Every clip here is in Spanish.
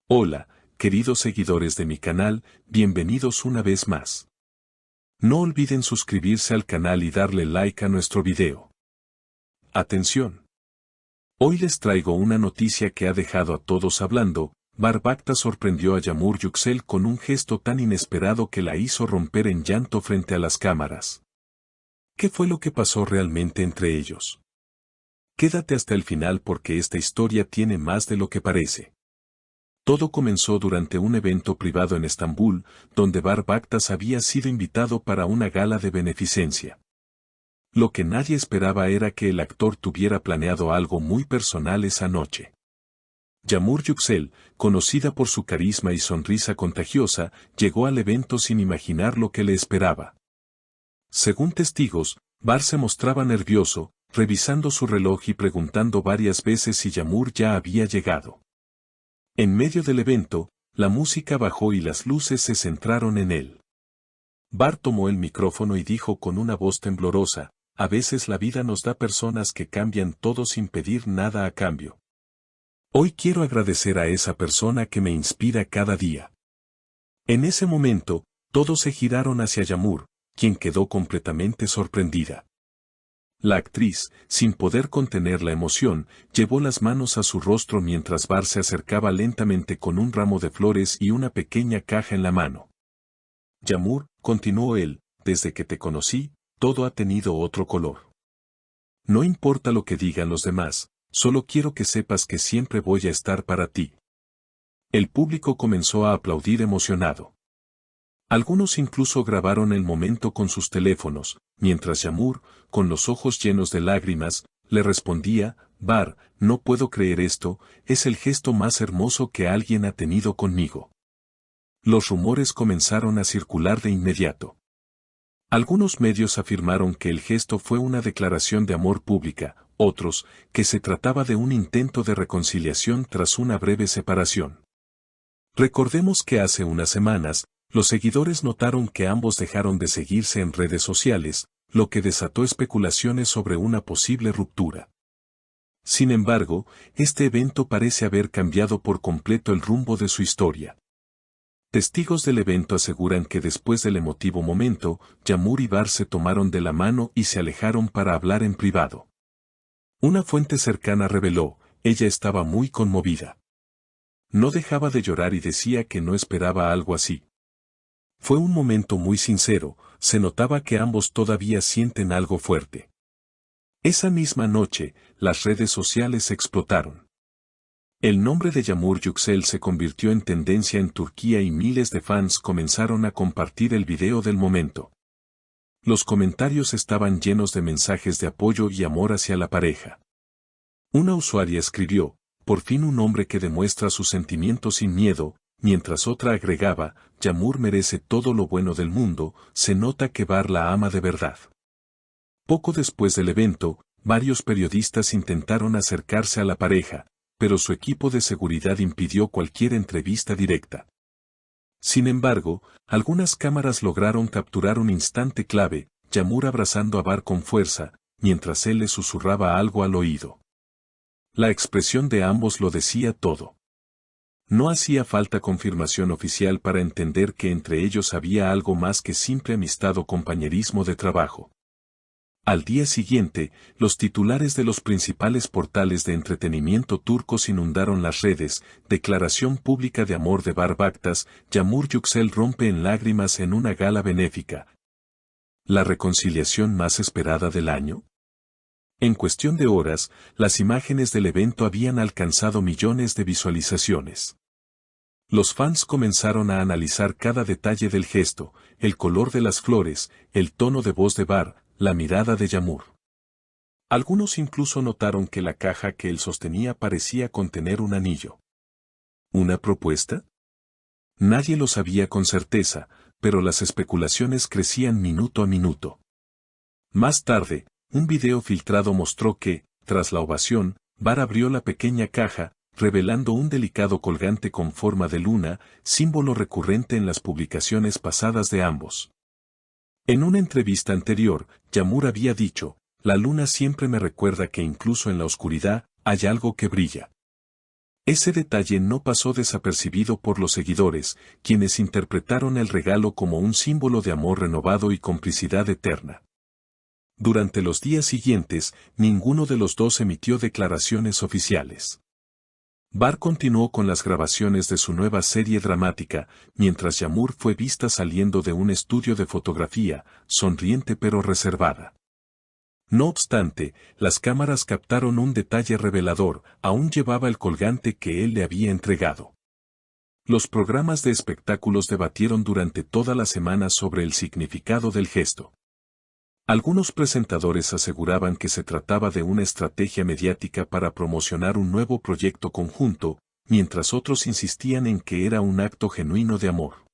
Hola, queridos seguidores de mi canal, bienvenidos una vez más. No olviden suscribirse al canal y darle like a nuestro video. Atención. Hoy les traigo una noticia que ha dejado a todos hablando. Barbacta sorprendió a Yamur Yüksel con un gesto tan inesperado que la hizo romper en llanto frente a las cámaras. ¿Qué fue lo que pasó realmente entre ellos? Quédate hasta el final porque esta historia tiene más de lo que parece. Todo comenzó durante un evento privado en Estambul, donde Barbactas había sido invitado para una gala de beneficencia. Lo que nadie esperaba era que el actor tuviera planeado algo muy personal esa noche. Yamur Yüksel, conocida por su carisma y sonrisa contagiosa, llegó al evento sin imaginar lo que le esperaba. Según testigos, Bar se mostraba nervioso, revisando su reloj y preguntando varias veces si Yamur ya había llegado. En medio del evento, la música bajó y las luces se centraron en él. Bar tomó el micrófono y dijo con una voz temblorosa: a veces la vida nos da personas que cambian todo sin pedir nada a cambio. Hoy quiero agradecer a esa persona que me inspira cada día. En ese momento, todos se giraron hacia Yamur, quien quedó completamente sorprendida. La actriz, sin poder contener la emoción, llevó las manos a su rostro mientras Bar se acercaba lentamente con un ramo de flores y una pequeña caja en la mano. Yamur, continuó él, desde que te conocí, todo ha tenido otro color. No importa lo que digan los demás, solo quiero que sepas que siempre voy a estar para ti. El público comenzó a aplaudir emocionado. Algunos incluso grabaron el momento con sus teléfonos, mientras Yamur, con los ojos llenos de lágrimas, le respondía: Bar, no puedo creer esto, es el gesto más hermoso que alguien ha tenido conmigo. Los rumores comenzaron a circular de inmediato. Algunos medios afirmaron que el gesto fue una declaración de amor pública, otros, que se trataba de un intento de reconciliación tras una breve separación. Recordemos que hace unas semanas, los seguidores notaron que ambos dejaron de seguirse en redes sociales, lo que desató especulaciones sobre una posible ruptura. Sin embargo, este evento parece haber cambiado por completo el rumbo de su historia. Testigos del evento aseguran que después del emotivo momento, Yamur y Bar se tomaron de la mano y se alejaron para hablar en privado. Una fuente cercana reveló: ella estaba muy conmovida. No dejaba de llorar y decía que no esperaba algo así. Fue un momento muy sincero, se notaba que ambos todavía sienten algo fuerte. Esa misma noche, las redes sociales explotaron. El nombre de Yamur Yüksel se convirtió en tendencia en Turquía y miles de fans comenzaron a compartir el video del momento. Los comentarios estaban llenos de mensajes de apoyo y amor hacia la pareja. Una usuaria escribió: por fin un hombre que demuestra sus sentimientos sin miedo, mientras otra agregaba: Yamur merece todo lo bueno del mundo, se nota que Bar la ama de verdad. Poco después del evento, varios periodistas intentaron acercarse a la pareja, pero su equipo de seguridad impidió cualquier entrevista directa. Sin embargo, algunas cámaras lograron capturar un instante clave: Yamur abrazando a Bar con fuerza, mientras él le susurraba algo al oído. La expresión de ambos lo decía todo. No hacía falta confirmación oficial para entender que entre ellos había algo más que simple amistad o compañerismo de trabajo. Al día siguiente, los titulares de los principales portales de entretenimiento turcos inundaron las redes: declaración pública de amor de Barbactas, Yamur Yüksel rompe en lágrimas en una gala benéfica. ¿La reconciliación más esperada del año? En cuestión de horas, las imágenes del evento habían alcanzado millones de visualizaciones. Los fans comenzaron a analizar cada detalle del gesto: el color de las flores, el tono de voz de Bar, la mirada de Yamur. Algunos incluso notaron que la caja que él sostenía parecía contener un anillo. ¿Una propuesta? Nadie lo sabía con certeza, pero las especulaciones crecían minuto a minuto. Más tarde, un video filtrado mostró que, tras la ovación, Bar abrió la pequeña caja, revelando un delicado colgante con forma de luna, símbolo recurrente en las publicaciones pasadas de ambos. En una entrevista anterior, Yamur había dicho: la luna siempre me recuerda que incluso en la oscuridad, hay algo que brilla. Ese detalle no pasó desapercibido por los seguidores, quienes interpretaron el regalo como un símbolo de amor renovado y complicidad eterna. Durante los días siguientes, ninguno de los dos emitió declaraciones oficiales. Bar continuó con las grabaciones de su nueva serie dramática, mientras Yağmur fue vista saliendo de un estudio de fotografía, sonriente pero reservada. No obstante, las cámaras captaron un detalle revelador: aún llevaba el colgante que él le había entregado. Los programas de espectáculos debatieron durante toda la semana sobre el significado del gesto. Algunos presentadores aseguraban que se trataba de una estrategia mediática para promocionar un nuevo proyecto conjunto, mientras otros insistían en que era un acto genuino de amor.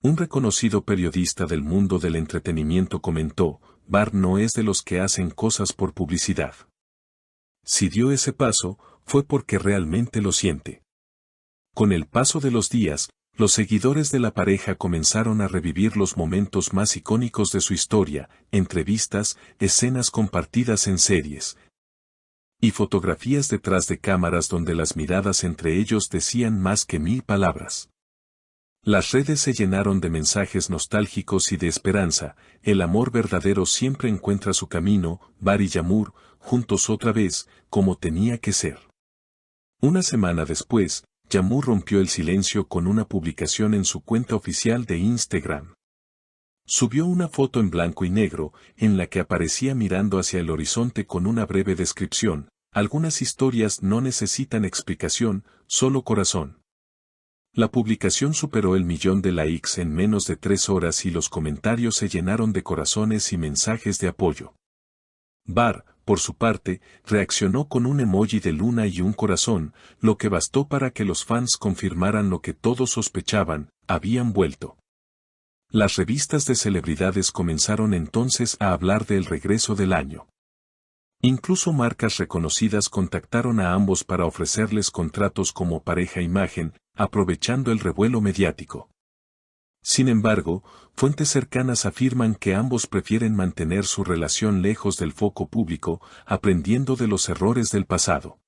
Un reconocido periodista del mundo del entretenimiento comentó: Bar no es de los que hacen cosas por publicidad. Si dio ese paso, fue porque realmente lo siente. Con el paso de los días, los seguidores de la pareja comenzaron a revivir los momentos más icónicos de su historia: entrevistas, escenas compartidas en series y fotografías detrás de cámaras donde las miradas entre ellos decían más que 1000 palabras. Las redes se llenaron de mensajes nostálgicos y de esperanza: el amor verdadero siempre encuentra su camino, Bar y Yağmur, juntos otra vez, como tenía que ser. Una semana después, Yağmur rompió el silencio con una publicación en su cuenta oficial de Instagram. Subió una foto en blanco y negro, en la que aparecía mirando hacia el horizonte con una breve descripción: algunas historias no necesitan explicación, solo corazón. La publicación superó el 1.000.000 de likes en menos de 3 horas y los comentarios se llenaron de corazones y mensajes de apoyo. Bar, por su parte, reaccionó con un emoji de luna y un corazón, lo que bastó para que los fans confirmaran lo que todos sospechaban: habían vuelto. Las revistas de celebridades comenzaron entonces a hablar del regreso del año. Incluso marcas reconocidas contactaron a ambos para ofrecerles contratos como pareja imagen, aprovechando el revuelo mediático. Sin embargo, fuentes cercanas afirman que ambos prefieren mantener su relación lejos del foco público, aprendiendo de los errores del pasado.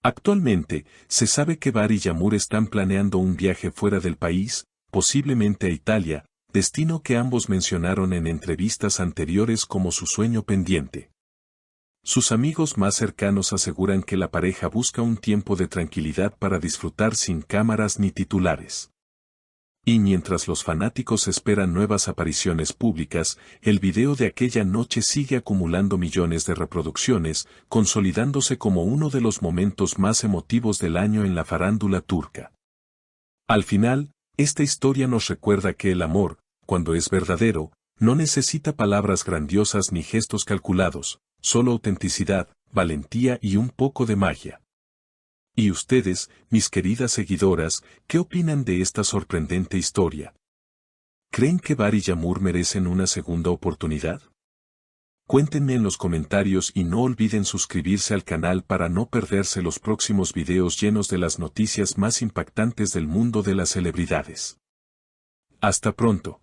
Actualmente, se sabe que Bar y Yağmur están planeando un viaje fuera del país, posiblemente a Italia, destino que ambos mencionaron en entrevistas anteriores como su sueño pendiente. Sus amigos más cercanos aseguran que la pareja busca un tiempo de tranquilidad para disfrutar sin cámaras ni titulares. Y mientras los fanáticos esperan nuevas apariciones públicas, el video de aquella noche sigue acumulando millones de reproducciones, consolidándose como uno de los momentos más emotivos del año en la farándula turca. Al final, esta historia nos recuerda que el amor, cuando es verdadero, no necesita palabras grandiosas ni gestos calculados, solo autenticidad, valentía y un poco de magia. ¿Y ustedes, mis queridas seguidoras, qué opinan de esta sorprendente historia? ¿Creen que Bar y Yağmur merecen una segunda oportunidad? Cuéntenme en los comentarios y no olviden suscribirse al canal para no perderse los próximos videos llenos de las noticias más impactantes del mundo de las celebridades. Hasta pronto.